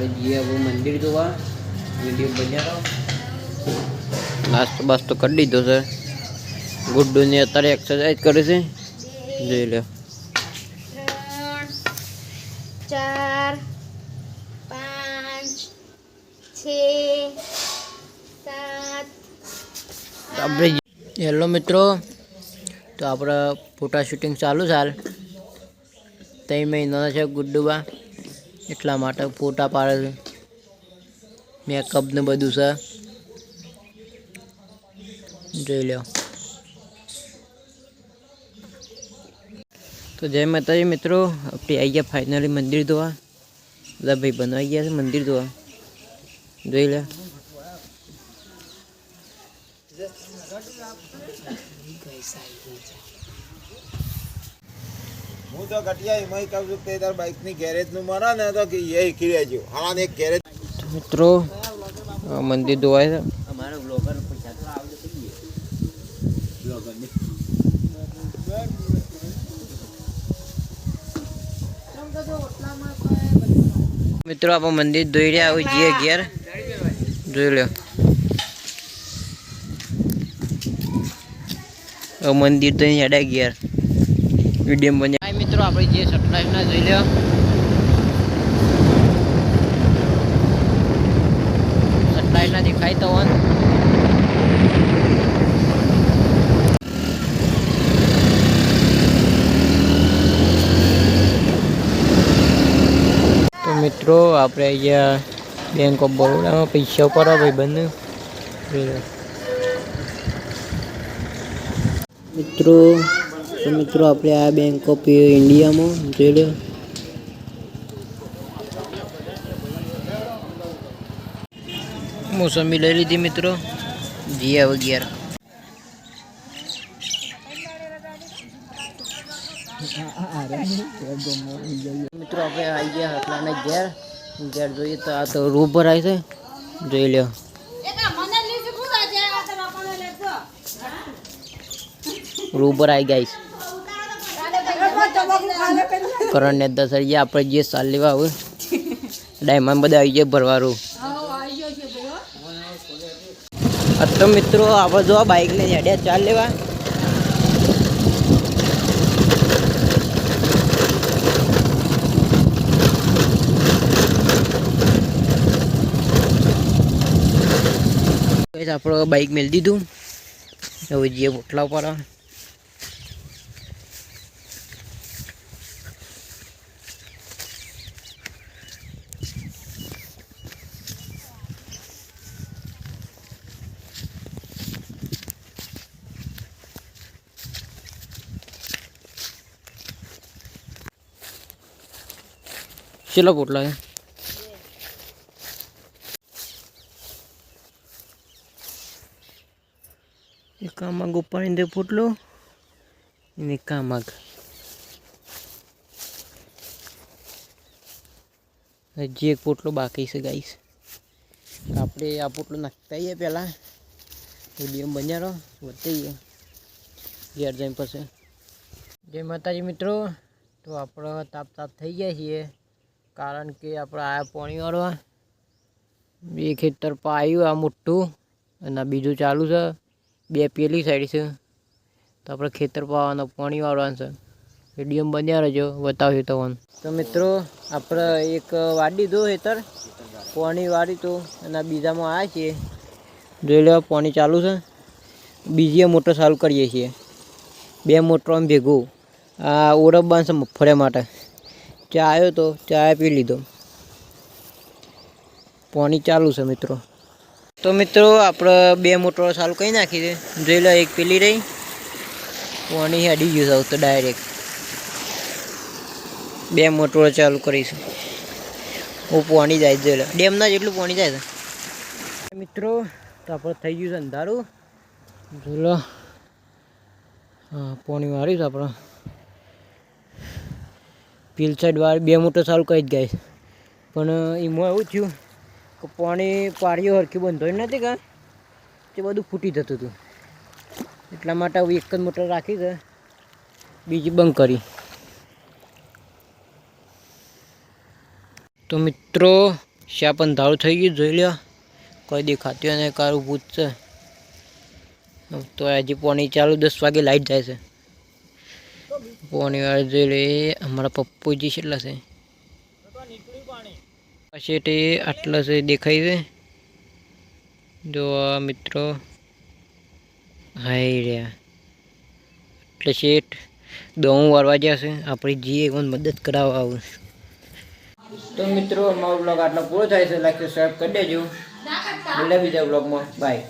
આપણે જઈએ હવે મંદિર જોવા. વિડીયો બન્યા નાસ્તો બાસ્તો કરી દીધો છે. ગુડ્ડુને અત્યારે એક્સરસાઇઝ કરે છે, જોઈ લો. 3 4 5 6 7 આપણે હેલો મિત્રો, તો આપણે ફોટા શૂટિંગ ચાલુ છે. હાલ 3 મહિનાના છે ગુડ્ડુબા, એટલા માટે ફોટા પાડે છે. મેકઅપ ને બધું છે, જોઈ લો. તો જય માતાજી મિત્રો, આપણે આવી ગયા ફાઇનલી મંદિર જોવા. બધા ભાઈ બનાવી ગયા છે મંદિર જોવા, જોઈ લે. હું તો કટિયા એમાં કહું છું કે તાર બાઇક ની ગેરેજ નું મરા ને તો કે એ ખીરે જો હાલા ને ગેરેજ. મિત્રો મંદિર જોવાય છે. અમારો બ્લોગર પૈસા તો આવડે થઈ બ્લોગર ને મિત્રો આપણે મંદિર જોઈ રહ્યા હોય જે ઘેર જોઈ લો. મંદિર તો હેડા ઘેર વિડીયો બન્યા. મિત્રો આપણે જે સટલાઇટ ના જોઈ લો. સટલાઇટ ના દેખાય તો મિત્રો આપણે અહીંયા બેંક ઓફ બરોડામાં પૈસા ઉપર ભાઈ બંધ મિત્રો આપણે આ બેંક ઓફ ઇન્ડિયામાં જોઈ લો. મોસંબી લઈ લીધી મિત્રો, જીયા વગેરે. મિત્રો આપણે આવી ગયા હટલાના ઘેર જોઈએ તો આ તો રૂ ભરાય છે, જોઈ લો. રૂ ભરાઈ ગાઈસ. કરણ ને 10 આપણે જે સાલ લેવા આવે ડાયમંડ બધા આવી જાય ભરવા રૂ. તો મિત્રો આપણે જો બાઇક લઈને હેડ્યા ચાલ લેવા. આપણે બાઇક મેળ દીધું, હવે જે પોટલા ઉપર ચલો પોટલા કામાગ ઉપાડી દે પોટલો એને કામાગ. હજી એક પોટલો બાકી છે ગાઈસ. આપણે આ પોટલો નાખતા આવીએ પહેલાં, વિડીયો બન્યા રહો વધીએ ઘેર જઈને પછી. જય માતાજી મિત્રો, તો આપણે તાપ થઈ ગયા છીએ, કારણ કે આપણે આ પાણી વાળવા બે ખેતર પાયું આ મોટું અને બીજું ચાલુ છે. બે પેલી સાઈડ છે, તો આપણે ખેતર પાવાનું પાણી વાળવાનું છે. વિડીયો બન્યા રહેજો, બતાવ્યું તમને. તો મિત્રો આપણે એક વાડી દો ખેતર પાણી વાળી તો, અને બીજામાં આવ્યા છીએ, જોઈ લો પાણી ચાલુ છે. બીજી મોટર ચાલુ કરીએ છીએ, 2 મોટરો ભેગું. આ ઓરબબાન છે મગફળિયા માટે. ચા આવ્યો તો ચા પી લીધો, પાણી ચાલુ છે મિત્રો. તો મિત્રો આપણે 2 મોટરો ચાલુ કરી નાખી છે, જોઈ લો. એક પેલી રહી, પાણી હેડી ગયું છે તો ડાયરેક્ટ 2 મોટરો ચાલુ કરીશું. હું પાણી જાય જોઈ લો, ડેમના જેટલું પાણી જાય છે મિત્રો. તો આપણે થઈ ગયું છે અંધારું, જોઈ લો. હા પાણી વાળ્યું છે આપણે. પીલ સાઈડ વાળી 2 મોટર ચાલુ કરી જ ગાય, પણ એમાં એવું થયું કે પાણી પાળીઓ હરખી બંધ હોય નથી કાં તે બધું ફૂટી જતું હતું. એટલા માટે હવે એક જ મોટર રાખી છે, બીજી બંધ કરી. તો મિત્રો શા પણ ધારું થઈ ગયું જોઈ લ્યો કોઈ દેખાતું અને કારું ભૂત છે તો હજી પોણી ચાલુ 10 વાગે લાઈટ જાય છે પોણી વાર જોઈ લે અમારા પપ્પુજી કેટલા છે પછી તે આટલા છે દેખાય છે જો મિત્રો હાઈ રહ્યા એટલે શેઠ દઉં વારવા જશે આપણે જઈએ પણ મદદ કરાવવા આવું તો મિત્રો અમારો બ્લોગ આટલો પૂરો થાય છે લાઈક સબસ્ક્રાઈબ કરી દેજો મળીએ બીજા બ્લોગમાં બાય